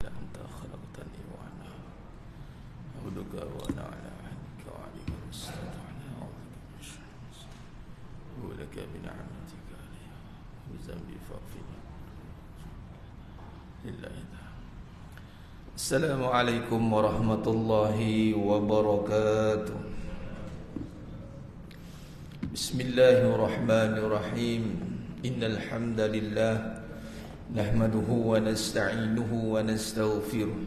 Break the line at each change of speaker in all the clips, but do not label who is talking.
أنت خلقتني وأنا عبدك وأنا على عهدك وعليك واستطعنا أعوذ بك من شر ما صنعت ولك بنعمتك علي وذنبي فاغفر لله. السلام عليكم ورحمة الله وبركاته. بسم الله الرحمن الرحيم. إن الحمد لله نحمده ونستعينه ونستغفره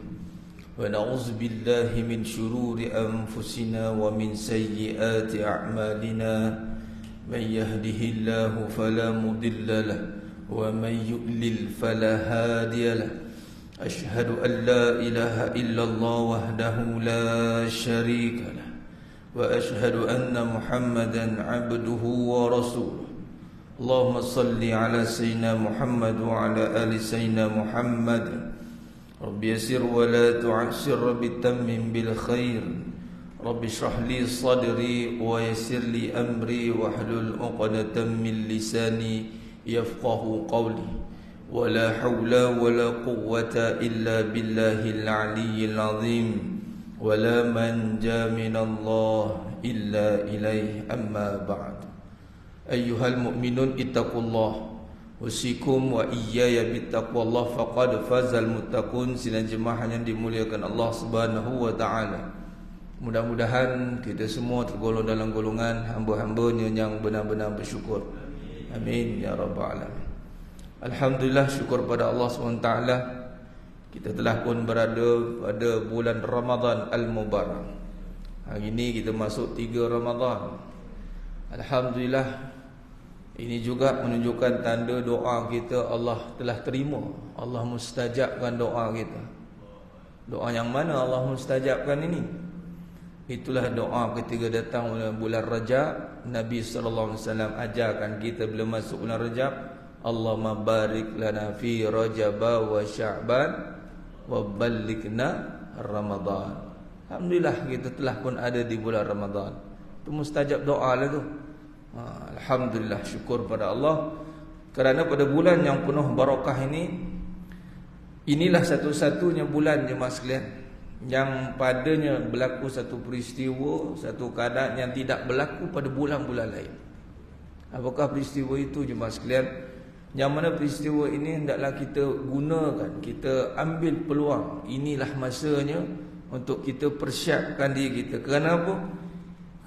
ونعوذ بالله من شرور أنفسنا ومن سيئات أعمالنا. من يهده الله فلا مضل له ومن يضلل فلا هادي له. أشهد أن لا إله إلا الله وحده لا شريك له وأشهد أن محمدا عبده ورسوله. اللهم صل على سيدنا محمد وعلى آل سيدنا محمد. رب يسر ولا تعسر بالتمم بالخير. رب اشرح لي صدري ويسر لي أمري واحلل عقدة من لساني يفقه قولي. ولا حول ولا قوة إلا بالله العلي العظيم. ولا منجا من الله إلا إليه. أما بعد. أيها المؤمنون اتقوا الله usikum wa iyaya bittaqwallah faqad fazal muttaqun. Sidang jemaah yang dimuliakan Allah Subhanahu wa taala, mudah-mudahan kita semua tergolong dalam golongan hamba-hambanya yang benar-benar bersyukur. Amin ya rabbal alamin. Alhamdulillah, syukur pada Allah SWT, kita telah pun berada pada bulan Ramadan Al-Mubarak. Hari ini kita masuk 3 Ramadan. Alhamdulillah, ini juga menunjukkan tanda doa kita Allah telah terima. Allah mustajabkan doa kita. Doa yang mana Allah mustajabkan ini? Itulah doa ketika datang bulan Rajab. Nabi SAW ajarkan kita bila masuk bulan Rajab, Allahumma barik lana fi Rajab wa Sya'ban wa ballighna Ramadan. Alhamdulillah, kita telah pun ada di bulan Ramadan. Itu mustajab doa lah tu. Alhamdulillah, syukur pada Allah. Kerana pada bulan yang penuh barakah ini, inilah satu-satunya bulan jemaah sekalian yang padanya berlaku satu peristiwa, satu keadaan yang tidak berlaku pada bulan-bulan lain. Apakah peristiwa itu jemaah sekalian? Yang mana peristiwa ini hendaklah kita gunakan, kita ambil peluang. Inilah masanya untuk kita persiapkan diri kita. Kerana apa?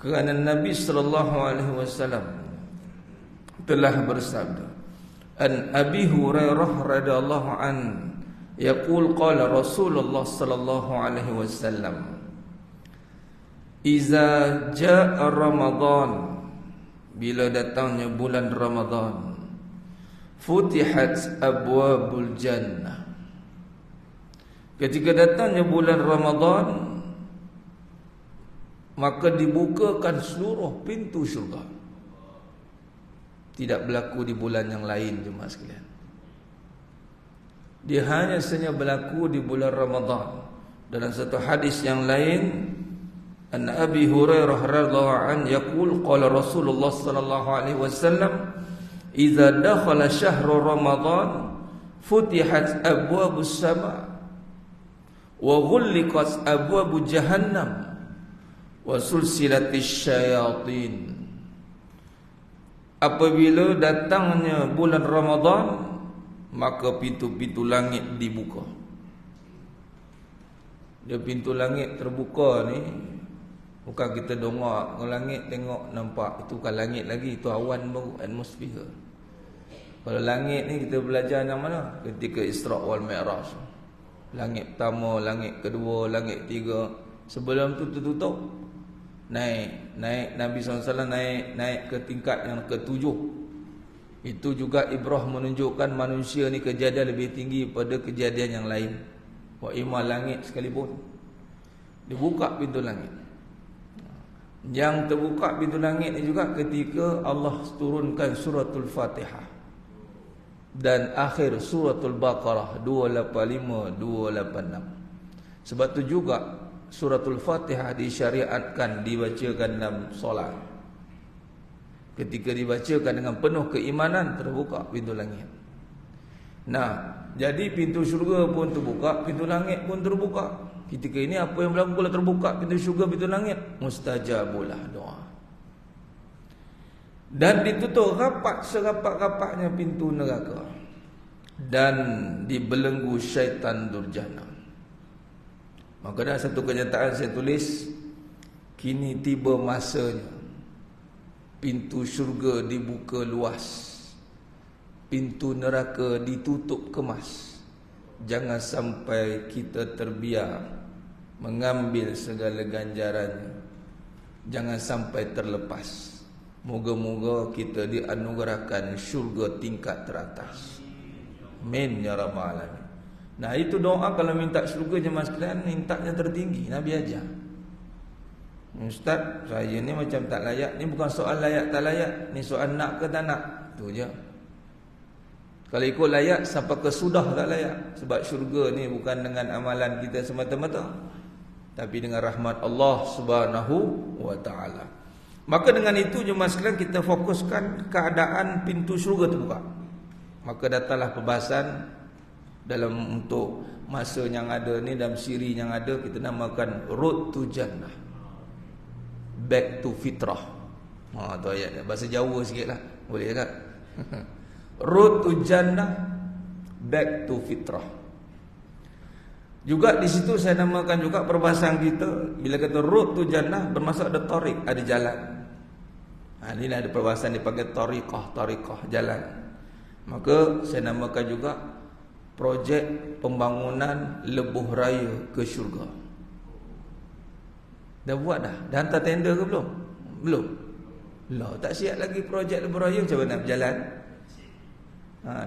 Kerana Nabi SAW telah bersabda, An Abi Hurairah radhiyallahu an yaqul qala Rasulullah sallallahu alaihi wasallam, Iza jaa Ramadan, bila datangnya bulan Ramadan, futihat abwabul jannah. Ketika datangnya bulan Ramadan, maka dibukakan seluruh pintu syurga. Tidak berlaku di bulan yang lain jemaah sekalian. Dia hanya saja berlaku di bulan Ramadan. Dalam satu hadis yang lain, An Abi Hurairah radhiyallahu anhu yaqul qala Rasulullah sallallahu alaihi wasallam, Iza dakhala syahru Ramadan futihat abwabus sama wa ghulliqat abwabu jahannam wa sulsilatis syayatin. Apabila datangnya bulan Ramadan, maka pintu-pintu langit dibuka. Dia pintu langit terbuka ni, bukan kita dongak ke langit tengok nampak itu kan langit lagi, itu awan baru, atmosfer. Kalau langit ni kita belajar yang mana? Ketika Isra' wal Mi'raj. Langit pertama, langit kedua, langit tiga. Sebelum tu tertutup. Naik Nabi SAW naik ke tingkat yang ke-7. Itu juga ibrah menunjukkan manusia ni kejadian lebih tinggi pada kejadian yang lain. Wa ima langit sekalipun dibuka pintu langit. Yang terbuka pintu langit ni juga ketika Allah turunkan suratul Fatihah dan akhir suratul Baqarah 285 286. Sebab tu juga suratul Fatihah disyariatkan dibacakan dalam solat. Ketika dibacakan dengan penuh keimanan, terbuka pintu langit. Nah, Jadi pintu syurga pun terbuka, pintu langit pun terbuka. Ketika ini apa yang berlaku kalau terbuka pintu syurga, pintu langit? Mustajabulah doa. Dan ditutup rapat serapat-rapatnya pintu neraka. Dan dibelenggu syaitan durjana. Maka ada satu kenyataan saya tulis, kini tiba masanya pintu syurga dibuka luas, pintu neraka ditutup kemas. Jangan sampai kita terbiar mengambil segala ganjarannya. Jangan sampai terlepas. Moga-moga kita dianugerahkan syurga tingkat teratas. Amin ya rabbal alamin. Nah, itu doa kalau minta syurga jemaah sekalian, mintanya tertinggi. Nabi ajar. Ustaz, saya ni macam tak layak. Ni bukan soal layak tak layak, ni soal nak ke tak nak. Tu je. Kalau ikut layak, siapa ke sudah tak layak. Sebab syurga ni bukan dengan amalan kita semata-mata, tapi dengan rahmat Allah Subhanahu wa taala. Maka dengan itu jemaah sekalian, kita fokuskan keadaan pintu syurga terbuka. Maka datanglah perbahasan dalam untuk masa yang ada ni, dalam siri yang ada, kita namakan Road to Jannah, Back to Fitrah. Tu ayat bahasa Jawa sikit lah, boleh tak? Road to Jannah, Back to Fitrah. Juga di situ saya namakan juga perbahasan kita, bila kata Road to Jannah, bermaksud ada tariq, ada jalan. Inilah ada perbahasan dipanggil tariqah, jalan. Maka saya namakan juga projek pembangunan lebuh raya ke syurga. Dah buat dah? Dah hantar tender ke belum? Belum. Lah, tak siap lagi projek lebuh raya, macam mana berjalan?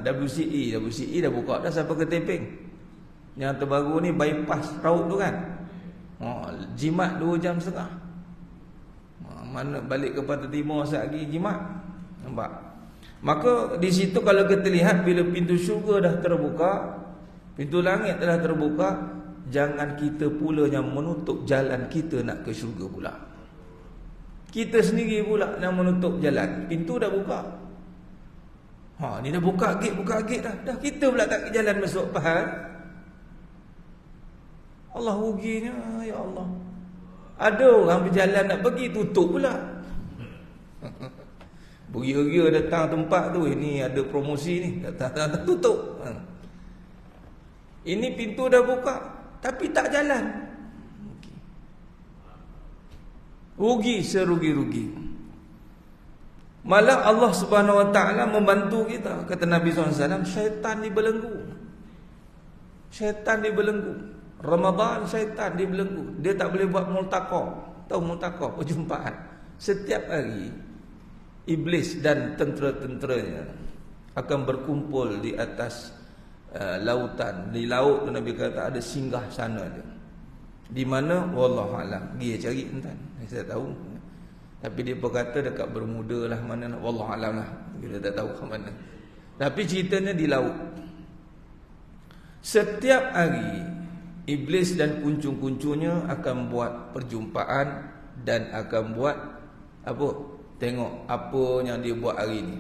WCE dah buka dah sampai ke Teping. Yang terbaru ni bypass raut tu kan. Jimat 2 jam setengah. Mana balik ke Pantai Timur sekejap lagi jimat. Nampak? Maka di situ kalau kita lihat, bila pintu syurga dah terbuka, pintu langit telah terbuka, jangan kita pula yang menutup jalan kita nak ke syurga pula. Kita sendiri pula yang menutup jalan. Pintu dah buka. Ni dah buka gate dah. Dah kita pula tak ke jalan masuk pahal. Allah ruginya, ya Allah. Ada orang berjalan nak pergi, tutup pula. Beria-ria datang tempat tu, ini ada promosi ni, datang tutup. Ini pintu dah buka, tapi tak jalan. Rugi serugi-rugi. Malah Allah Subhanahu Wa Taala membantu kita. Kata Nabi SAW, syaitan dibelenggu. Syaitan dibelenggu. Ramadan syaitan dibelenggu. Dia tak boleh buat multaqa. Tahu multaqa? Perjumpaan. Setiap hari iblis dan tentera-tenteranya akan berkumpul di atas lautan. Di laut tu Nabi kata ada singgah sana dia. Di mana? Wallahu alam. Dia cari entan. Saya tahu. Tapi dia berkata dekat Bermuda lah, mana, wallahu alam lah. Kita tak tahu ke mana. Tapi ceritanya di laut. Setiap hari iblis dan kuncung-kuncungnya akan buat perjumpaan dan akan buat apa? Tengok apa yang dia buat hari ni.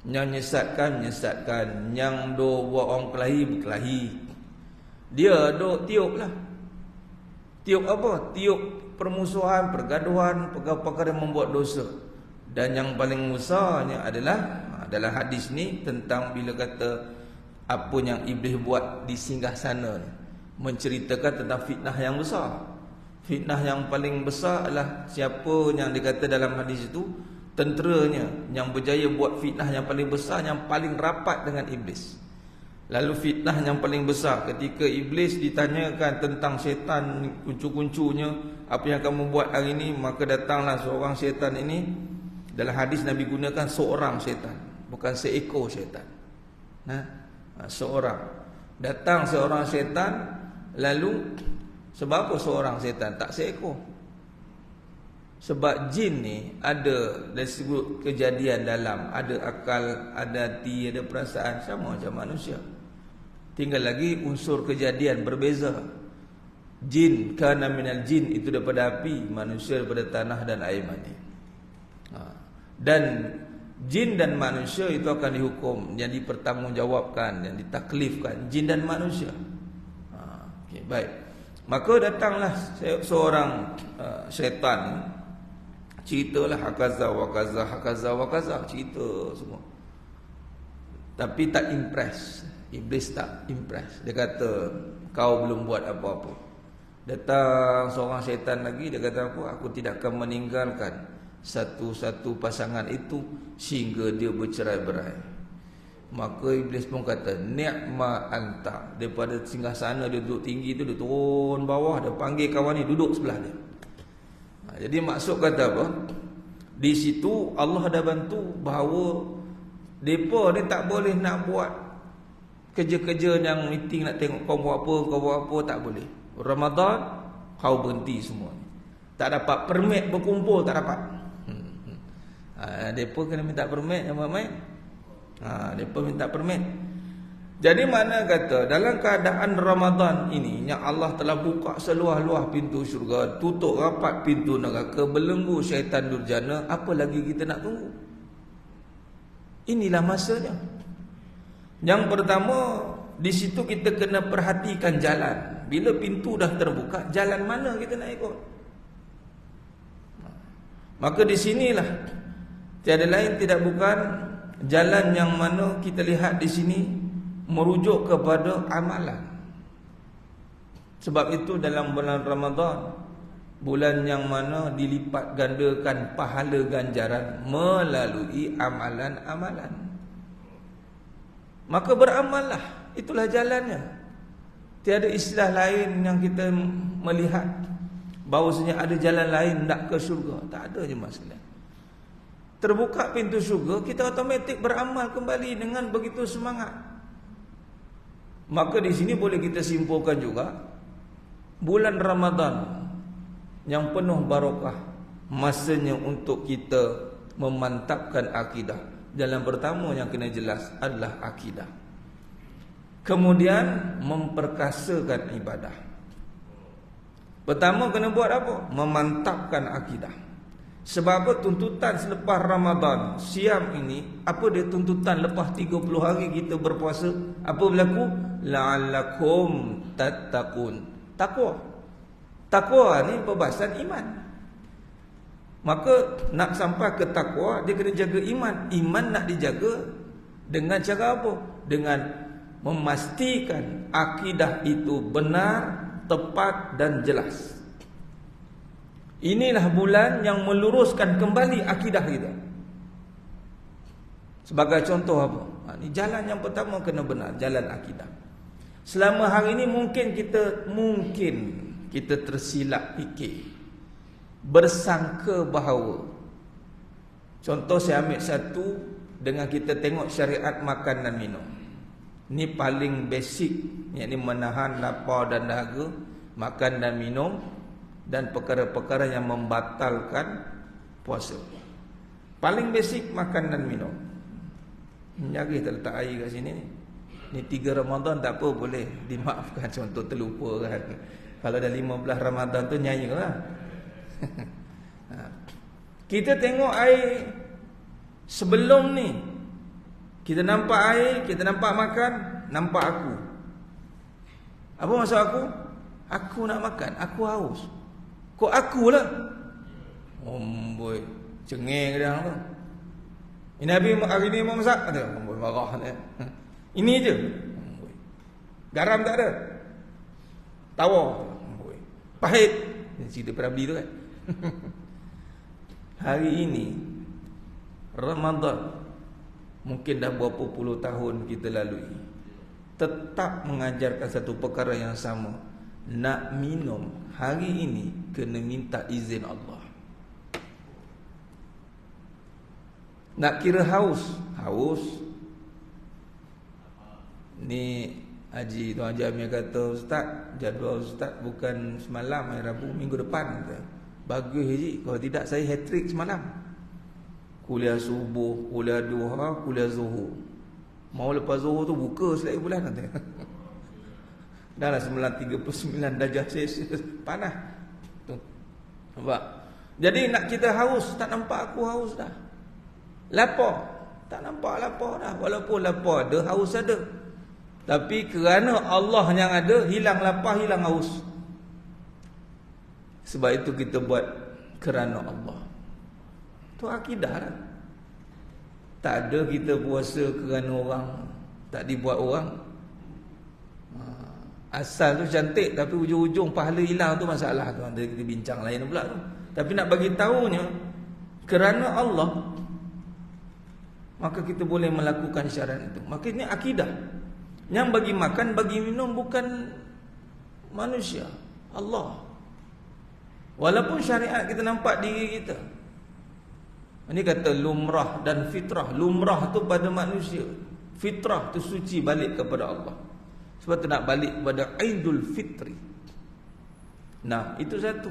Yang menyesatkan, yang do buat orang berkelahi. Dia do tiup lah. Tiup apa? Tiup permusuhan, pergaduhan, perkara-perkara yang membuat dosa. Dan yang paling besarnya adalah dalam hadis ni tentang bila kata apa yang iblis buat di singgah sana ni, menceritakan tentang fitnah yang besar. Fitnah yang paling besar adalah siapa yang dikata dalam hadis itu, tenteranya yang berjaya buat fitnah yang paling besar, yang paling rapat dengan iblis. Lalu fitnah yang paling besar ketika iblis ditanyakan tentang syaitan kuncu-kuncunya, apa yang kamu buat hari ini, maka datanglah seorang syaitan ini. Dalam hadis Nabi gunakan seorang syaitan, bukan seekor syaitan. Seorang. Datang seorang syaitan. Lalu sebab apa seorang syaitan, tak seekor? Sebab jin ni ada dari segi kejadian dalam, ada akal, ada hati, ada perasaan, sama macam manusia. Tinggal lagi unsur kejadian berbeza. Jin kana minal jin, itu daripada api, manusia daripada tanah dan air mani. Dan Jin dan manusia itu akan dihukum, yang dipertanggungjawabkan, yang ditaklifkan, jin dan manusia. Okay, baik. Maka datanglah seorang syaitan, ceritalah hakaza wa kaza, hakaza wa kaza, cerita semua. Tapi tak impress. Iblis tak impress. Dia kata, kau belum buat apa-apa. Datang seorang syaitan lagi, dia kata apa? Aku tidak akan meninggalkan satu-satu pasangan itu sehingga dia bercerai-berai. Maka iblis pun kata, ni'ma anta. Daripada singgah sana dia duduk tinggi tu, dia turun bawah, dia panggil kawan ni duduk sebelah dia. Jadi maksud kata apa? Di situ Allah dah bantu bahawa mereka ni tak boleh nak buat kerja-kerja yang meeting nak tengok kau buat apa, tak boleh. Ramadan kau berhenti semua. Tak dapat permit berkumpul, tak dapat. Mereka kena minta permit yang main. Mereka minta permit. Jadi mana kata dalam keadaan Ramadan ini yang Allah telah buka seluah-luah pintu syurga, tutup rapat pintu neraka, belenggu syaitan durjana, apa lagi kita nak tunggu? Inilah masanya. Yang pertama, di situ kita kena perhatikan jalan. Bila pintu dah terbuka, jalan mana kita nak ikut? Maka di sinilah tiada lain tidak bukan jalan yang mana kita lihat di sini merujuk kepada amalan. Sebab itu dalam bulan Ramadan, bulan yang mana dilipat gandakan pahala ganjaran melalui amalan-amalan. Maka beramallah, itulah jalannya. Tiada istilah lain yang kita melihat bahawasanya ada jalan lain nak ke syurga. Tak ada je masalah. Terbuka pintu syurga, kita automatik beramal kembali dengan begitu semangat. Maka di sini boleh kita simpulkan juga, bulan Ramadan yang penuh barakah, masanya untuk kita memantapkan akidah. Jalan pertama yang kena jelas adalah akidah. Kemudian memperkasakan ibadah. Pertama kena buat apa? Memantapkan akidah. Sebab apa tuntutan selepas Ramadan siam ini? Apa dia tuntutan lepas 30 hari kita berpuasa? Apa berlaku? La'allakum tattaqun. Takwa. Takwa ni perbahasan iman. Maka nak sampai ke takwa, dia kena jaga iman. Iman nak dijaga dengan cara apa? Dengan memastikan akidah itu benar, tepat dan jelas. Inilah bulan yang meluruskan kembali akidah kita. Sebagai contoh apa? Ini jalan yang pertama kena benar, jalan akidah. Selama hari ini mungkin kita tersilap fikir, bersangka bahawa, contoh saya ambil satu, dengan kita tengok syariat makan dan minum. Ini paling basic, yakni menahan lapar dan dahaga, makan dan minum, dan perkara-perkara yang membatalkan puasa. Paling basic makan dan minum. Nyari tak letak air kat sini ni. Ni 3 Ramadan tak apa, boleh dimaafkan, contoh terlupa kan. Kalau dah 15 Ramadan tu nyanyi lah. Kita tengok air sebelum ni, kita nampak air, kita nampak makan, nampak aku. Apa maksud aku? Aku nak makan, aku haus. Kok akulah? Boy, cengeng dia tu. Ini Nabi hari ni mau masak kata, boy marah dia. Ini je. Garam tak ada. Tawar. Pahit. Cerita Prabi tu kan. Hari ini Ramadan, mungkin dah berapa puluh tahun kita lalui, tetap mengajarkan satu perkara yang sama. Nak minum hari ini kena minta izin Allah. Nak kira haus, ni Haji Tuan Haji Amir kata, Ustaz, jadual Ustaz bukan semalam, hari Rabu, minggu depan kata. Bagus Haji, kalau tidak saya hat-trick semalam. Kuliah subuh, kuliah duha, kuliah zuhur. Mau lepas zuhur tu buka selai bulan kata. Dah lah 939 darjah Celsius, panas. Tu. Nampak? Jadi nak kita haus, tak nampak aku haus dah. Lapar, tak nampak lapar dah. Walaupun lapar ada, haus ada. Tapi kerana Allah yang ada, hilang lapar, hilang haus. Sebab itu kita buat kerana Allah. Itu akidah lah. Tak ada kita puasa kerana orang, tak dibuat orang. Asal tu cantik, tapi ujung-ujung pahala hilang tu masalah tu. Kita bincang lain pula tu. Tapi nak bagi tahunya, kerana Allah, maka kita boleh melakukan syarat itu. Maka ini akidah. Yang bagi makan, bagi minum bukan manusia, Allah. Walaupun syariat kita nampak diri kita. Ini kata lumrah dan fitrah. Lumrah tu pada manusia, fitrah tu suci balik kepada Allah. Sebab tu nak balik kepada Aidul Fitri. Nah, itu satu.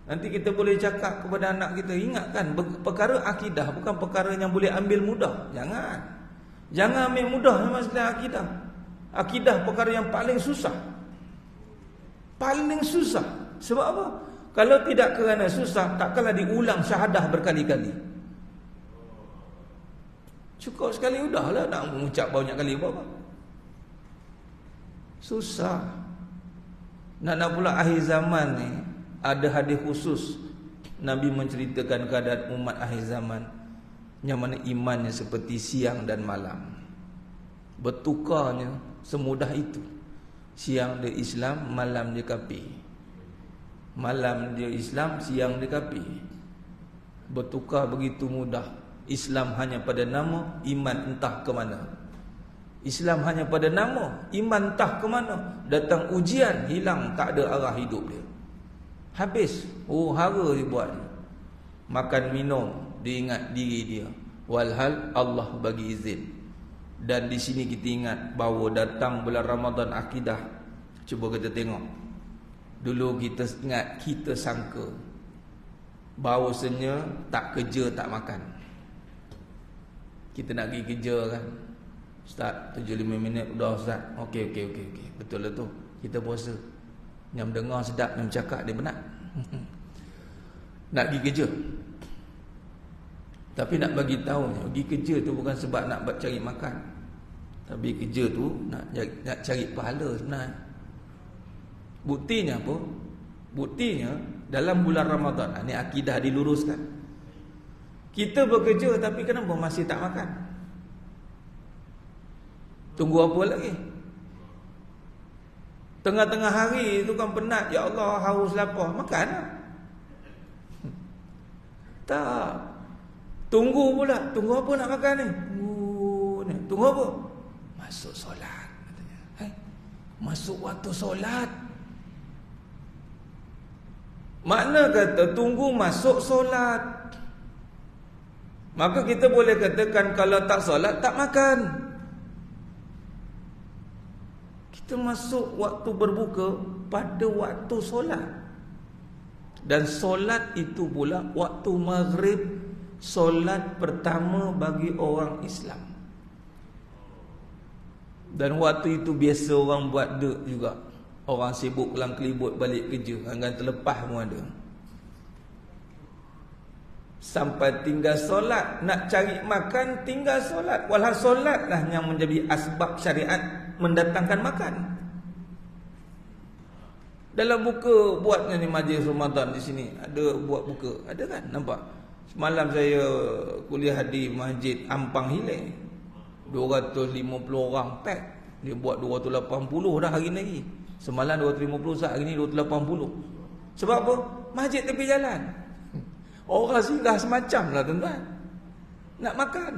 Nanti kita boleh cakap kepada anak kita, ingatkan perkara akidah bukan perkara yang boleh ambil mudah. Jangan ambil mudah masalah akidah. Akidah perkara yang paling susah. Paling susah. Sebab apa? Kalau tidak kerana susah, takkanlah diulang syahadah berkali-kali. Cukup sekali udahlah, nak mengucap banyak kali buat apa? Susah. Nak pula akhir zaman ni, ada hadis khusus Nabi menceritakan keadaan umat akhir zaman yang mana imannya seperti siang dan malam, bertukarnya semudah itu. Siang dia Islam, malam dia kafir. Malam dia Islam, siang dia kafir. Bertukar begitu mudah. Islam hanya pada nama, iman entah ke mana. Islam hanya pada nama, iman entah ke mana. Datang ujian, hilang, tak ada arah hidup dia. Habis, hara dia buat. Makan minum, dia ingat diri dia. Walhal Allah bagi izin. Dan di sini kita ingat bahawa datang bulan Ramadan akidah. Cuba kita tengok. Dulu kita ingat, kita sangka bahawasanya tak kerja tak makan. Kita nak pergi kerja kan, Ustaz 7-5 minit udah Ustaz. Okey. Betul lah tu. Kita puasa. Yang dengar sedap, yang cakap dia benar. Nak pergi kerja. Tapi nak bagi tahu, pergi kerja tu bukan sebab nak cari makan. Tapi kerja tu nak cari pahala sebenarnya. Buktinya apa? Buktinya dalam bulan Ramadan, ini akidah diluruskan. Kita bekerja tapi kenapa masih tak makan? Tunggu apa lagi? Tengah-tengah hari tu kan penat, ya Allah haus lapar, makan lah. Tak. Tunggu pula. Tunggu apa nak makan ni? Tunggu apa? Masuk solat katanya. Masuk waktu solat. Makna kata tunggu masuk solat. Maka kita boleh katakan kalau tak solat tak makan. Kita masuk waktu berbuka pada waktu solat. Dan solat itu pula waktu maghrib, solat pertama bagi orang Islam. Dan waktu itu biasa orang buat dek juga. Orang sibuk kelang kelibut balik kerja, anggan terlepas pun ada. Sampai tinggal solat, nak cari makan tinggal solat. Walhal solatlah yang menjadi asbab syariat mendatangkan makan. Dalam buka buatnya ni majlis Ramadan di sini, ada buat buka, ada kan? Nampak? Semalam saya kuliah di Masjid Ampang Hilir, 250 orang pack. Dia buat 280 dah hari ni lagi. Semalam 250, saat hari ni 280. Sebab apa? Masjid tepi jalan. Orang singgah semacam lah tuan-tuan. Nak makan.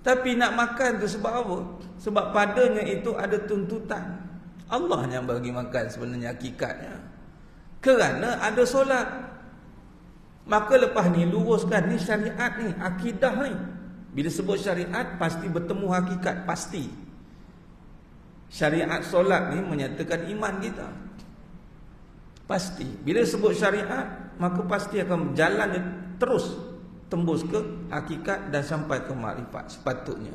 Tapi nak makan tu sebab apa? Sebab padanya itu ada tuntutan. Allah yang bagi makan sebenarnya hakikatnya. Kerana ada solat. Maka lepas ni luruskan ni syariat ni, akidah ni. Bila sebut syariat pasti bertemu hakikat, pasti. Syariat solat ni menyatakan iman kita. Pasti. Bila sebut syariat, maka pasti akan berjalan terus tembus ke hakikat dan sampai ke makrifat sepatutnya.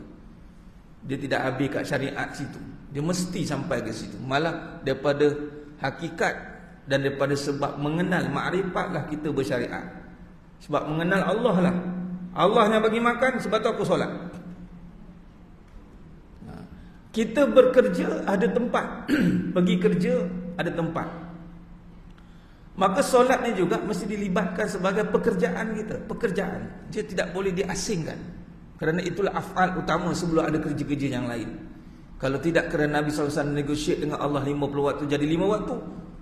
Dia tidak habis kat syariat situ. Dia mesti sampai ke situ. Malah daripada hakikat dan daripada sebab mengenal makrifat lah kita bersyariat. Sebab mengenal Allah lah. Allah yang bagi makan, sebab tu aku solat. Kita bekerja ada tempat. Pergi kerja ada tempat. Maka solat ni juga mesti dilibatkan sebagai pekerjaan kita. Pekerjaan. Dia tidak boleh diasingkan. Kerana itulah af'al utama sebelum ada kerja-kerja yang lain. Kalau tidak, kerana Nabi SAW negotiate dengan Allah 50 waktu jadi 5 waktu,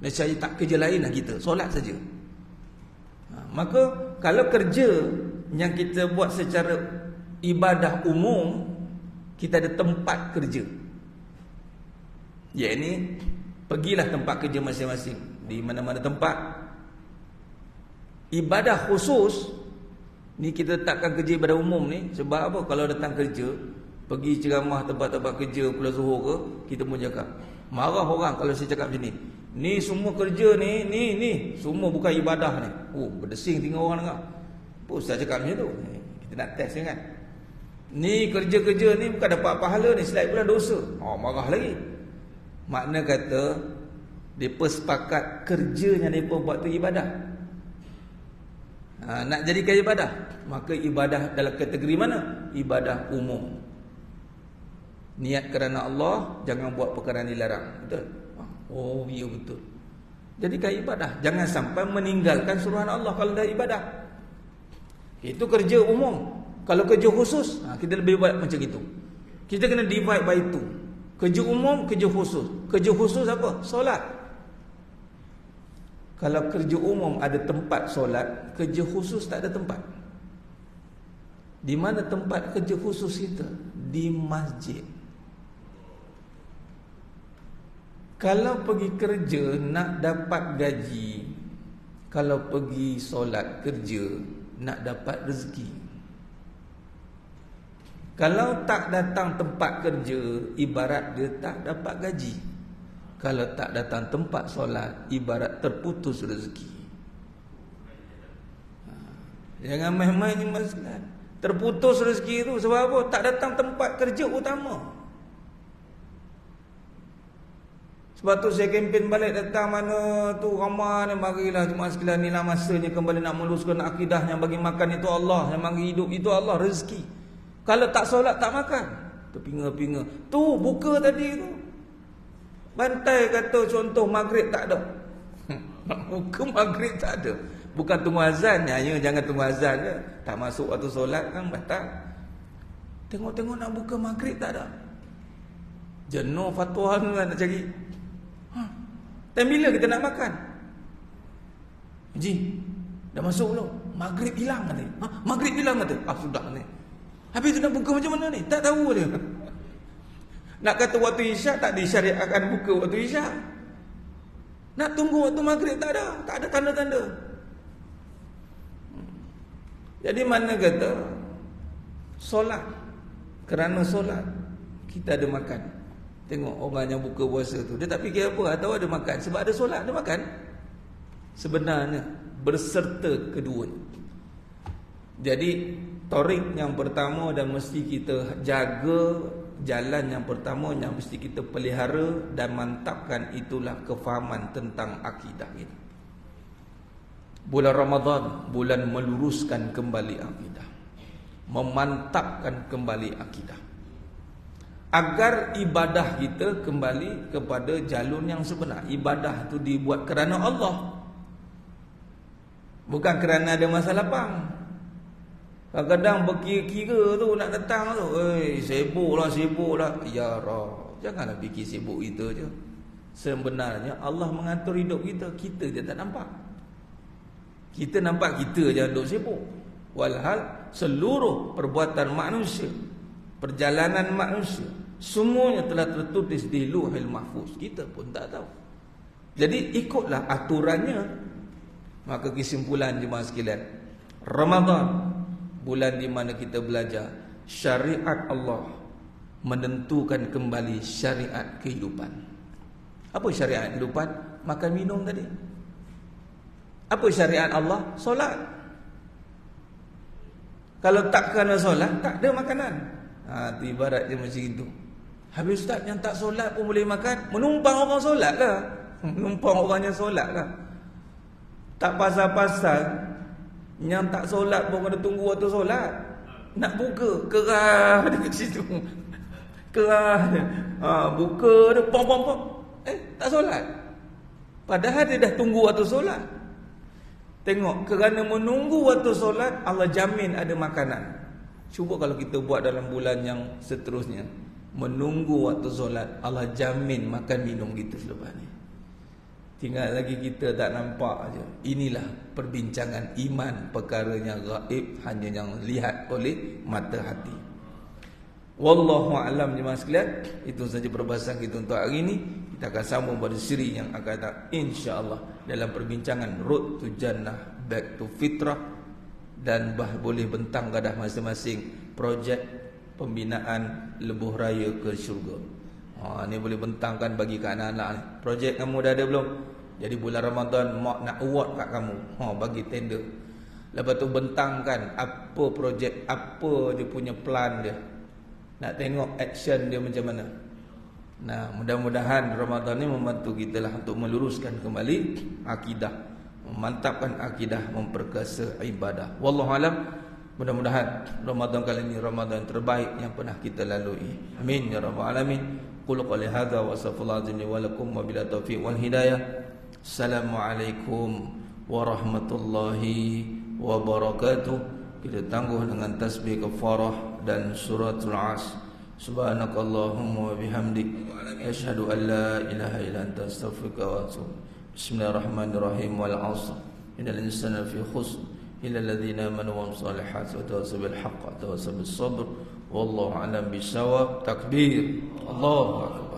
nescaya tak kerja lain lah kita. Solat saja. Maka kalau kerja yang kita buat secara ibadah umum, kita ada tempat kerja. Ya, ini pergilah tempat kerja masing-masing. Di mana-mana tempat. Ibadah khusus ni kita letakkan kerja ibadah umum ni. Sebab apa? Kalau datang kerja, pergi ceramah tempat-tempat kerja Pulau Johor ke, kita pun cakap. Marah orang kalau saya cakap macam ni. Ni semua kerja ni semua bukan ibadah ni. Oh, berdesing tengok orang dengar. Apa ustaz cakap macam tu? Kita nak test kan. Ni kerja-kerja ni bukan dapat pahala ni, selain pula dosa. Oh, marah lagi. Makna kata depa sepakat kerjanya depa buat tu ibadah. Nak jadikan ibadah, maka ibadah dalam kategori mana? Ibadah umum. Niat kerana Allah, jangan buat perkara yang dilarang. Betul? Oh, ya betul. Jadikan ibadah. Jangan sampai meninggalkan suruhan Allah kalau dah ibadah. Itu kerja umum. Kalau kerja khusus, kita lebih buat macam itu. Kita kena divide by two. Kerja umum, kerja khusus. Kerja khusus apa? Solat. Kalau kerja umum ada tempat solat, kerja khusus tak ada tempat. Di mana tempat kerja khusus kita? Di masjid. Kalau pergi kerja nak dapat gaji, kalau pergi solat kerja nak dapat rezeki. Kalau tak datang tempat kerja, ibarat dia tak dapat gaji. Kalau tak datang tempat solat, ibarat terputus rezeki. Jangan main-main ni masalah. Terputus rezeki tu sebab apa? Tak datang tempat kerja utama. Sebab tu saya kempen balik datang mana tu ramai ni, marilah cuma sekalian ni lah masanya kembali nak meluluskan akidah yang bagi makan itu Allah, yang bagi hidup itu Allah, rezeki. Kalau tak solat tak makan. Terpinga-pinga. Tu buka tadi tu. Bantai kata contoh maghrib tak ada. Buka maghrib tak ada. Bukan tunggu azan ya, jangan tunggu azan je. Tak masuk waktu solat kan batal. Tengok-tengok nak buka maghrib tak ada. Jenuh fatwa ni nak cari. Dan bila kita nak makan? Ji, dah masuk belum? Maghrib hilang kata. Maghrib hilang kata. Sudah ni. Habis tu nak buka macam mana ni? Tak tahu dia. Nak kata waktu isyak tak disyariatkan buka waktu isyak. Nak tunggu waktu maghrib tak ada. Tak ada tanda-tanda. Jadi mana kata solat. Kerana solat kita ada makan. Tengok orang yang buka puasa tu, dia tak fikir apa, tahu ada makan. Sebab ada solat, ada makan. Sebenarnya berserta keduanya. Jadi torik yang pertama dan mesti kita jaga, jalan yang pertama yang mesti kita pelihara dan mantapkan itulah kefahaman tentang akidah kita. Bulan Ramadan, bulan meluruskan kembali akidah, memantapkan kembali akidah, agar ibadah kita kembali kepada jalur yang sebenar. Ibadah itu dibuat kerana Allah, bukan kerana ada masa lapang. Kadang-kadang berkira-kira tu nak datang tu, sibuk lah. Ya Rab, janganlah fikir sibuk kita je. Sebenarnya Allah mengatur hidup kita, kita je tak nampak. Kita nampak kita je duduk sibuk. Walhal seluruh perbuatan manusia, perjalanan manusia, semuanya telah tertulis di Lauhul Mahfuz. Kita pun tak tahu. Jadi ikutlah aturannya. Maka kesimpulan jemaah sekalian, Ramadan bulan di mana kita belajar syariat Allah menentukan kembali syariat kehidupan. Apa syariat kehidupan? Makan minum tadi. Apa syariat Allah? Solat. Kalau tak kena solat, tak ada makanan. Itu ibarat dia macam itu. Habis ustaz yang tak solat pun boleh makan. Menumpang orang solat lah. Menumpang orang yang solat lah. Tak pasal-pasal Yang tak solat pun kena tunggu waktu solat. Nak buka, kerah dekat situ. Kerah dia. Buka dia, pom. Tak solat. Padahal dia dah tunggu waktu solat. Tengok, kerana menunggu waktu solat, Allah jamin ada makanan. Cuba kalau kita buat dalam bulan yang seterusnya, menunggu waktu solat, Allah jamin makan minum kita selepas ni. Tinggal lagi kita tak nampak aja. Inilah perbincangan iman, perkaranya gaib, hanya yang lihat oleh mata hati. Wallahu a'lam jemaah sekalian. Itu saja perbahasan kita untuk hari ini. Kita akan sambung pada siri yang akan datang insya-Allah dalam perbincangan Road to Jannah, Back to Fitrah, dan boleh bentang gadah masing-masing projek pembinaan lebuh raya ke syurga. Ni boleh bentangkan bagi ke anak-anak ni. Projek kamu dah ada belum? Jadi bulan Ramadan mak nak award kat kamu. Bagi tender. Lepas tu bentangkan apa projek, apa dia punya plan dia. Nak tengok action dia macam mana. Nah, mudah-mudahan Ramadan ni membantu kita lah untuk meluruskan kembali akidah, memantapkan akidah, memperkasa ibadah. Wallahu alam. Mudah-mudahan Ramadan kali ini Ramadan terbaik yang pernah kita lalui. Amin ya rabbal alamin. Qul qali hadza wa astaghfirullah azim wa lakum wa bila taufiq wal hidayah. Assalamualaikum warahmatullahi wabarakatuh. Kita tangguh dengan tasbih kafarah dan suratul As. Subhanakallahumma wa bihamdik asyhadu an la ilaha illa anta astaghfiruka wa atubu. Bismillahirrahmanirrahim. Wal 'ashr innal insana fi khusr illa alladhina amanu wa amilus solihati wa tawassaw bil haqq wa tawassaw bis sabr. Wallahu a'lam bissawab. Takbir. Allahu akbar.